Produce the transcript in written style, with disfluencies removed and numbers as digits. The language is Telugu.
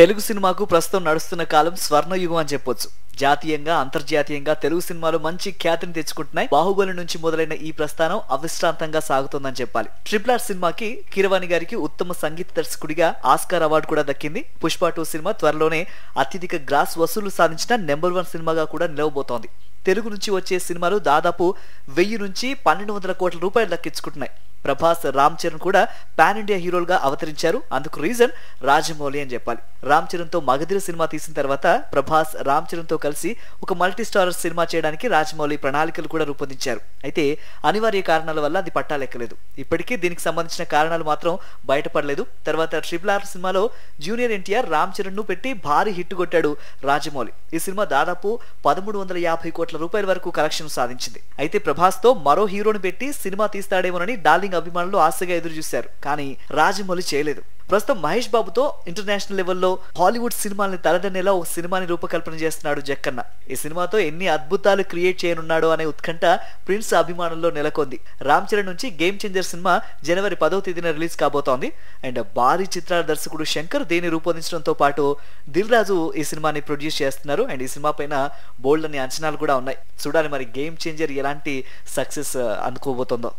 తెలుగు సినిమాకు ప్రస్తుతం నడుస్తున్న కాలం స్వర్ణయుగం అని చెప్పొచ్చు. జాతీయంగా అంతర్జాతీయంగా తెలుగు సినిమాలు మంచి ఖ్యాతిని తెచ్చుకుంటున్నాయి. బాహుబలి నుంచి మొదలైన ఈ ప్రస్థానం అవిశ్రాంతంగా సాగుతోందని చెప్పాలి. RRR సినిమాకి కీరవాణి గారికి ఉత్తమ సంగీత దర్శకుడిగా ఆస్కార్ అవార్డు కూడా దక్కింది. పుష్ప 2 సినిమా త్వరలోనే అత్యధిక గ్రాస్ వసూలు సాధించిన నెంబర్ 1 సినిమాగా కూడా నిలవబోతోంది. తెలుగు నుంచి వచ్చే సినిమాలు దాదాపు 1000 నుంచి 1200 కోట్ల రూపాయలు దక్కించుకుంటున్నాయి. ప్రభాస్, రామ్ చరణ్ కూడా పాన్ ఇండియా హీరోలుగా అవతరించారు. అందుకు రీజన్ రాజమౌళి అని చెప్పాలి. రామ్ చరణ్ తో మగధీర సినిమా తీసిన తర్వాత ప్రభాస్ రామ్ చరణ్ తో కలిసి ఒక మల్టీ స్టారర్ సినిమా చేయడానికి రాజమౌళి ప్రణాళికలు కూడా రూపొందించారు. అయితే అనివార్య కారణాల వల్ల అది పట్టాలెక్కలేదు. ఇప్పటికీ దీనికి సంబంధించిన కారణాలు మాత్రం బయటపడలేదు. తర్వాత RRR సినిమాలో జూనియర్ ఎన్టీఆర్ రామ్ చరణ్ ను పెట్టి భారీ హిట్ కొట్టాడు రాజమౌళి. ఈ సినిమా దాదాపు 1350 కోట్ల రూపాయల వరకు కలెక్షన్ సాధించింది. అయితే ప్రభాస్ తో మరో హీరోని పెట్టి సినిమా తీస్తాడేమోనని డార్లింగ్ అభిమానులు ఆశగా ఎదురు చూశారు. కానీ రాజమౌళి చేయలేదు. ప్రస్తుతం మహేష్ బాబుతో ఇంటర్నేషనల్ లెవెల్లో హాలీవుడ్ సినిమాల్ని తలదన్నేలా ఒక సినిమాని రూపకల్పన చేస్తున్నాడు జక్కన్న. ఈ సినిమాతో ఎన్ని అద్భుతాలు క్రియేట్ చేయనున్నాడో అనే ఉత్కంఠ ప్రిన్స్ అభిమానుల్లో నెలకొంది. రామ్ చరణ్ నుంచి గేమ్ చేంజర్ సినిమా జనవరి 10వ తేదీన రిలీజ్ కాబోతోంది. అండ్ భారీ చిత్రాల దర్శకుడు శంకర్ దీన్ని రూపొందించడంతో పాటు దిల్ రాజు ఈ సినిమాని ప్రొడ్యూస్ చేస్తున్నారు. అండ్ ఈ సినిమా పైన బోల్డ్ అనే అంచనాలు కూడా ఉన్నాయి. చూడాలి మరి గేమ్ చేంజర్ ఎలాంటి సక్సెస్ అందుకోబోతోందో.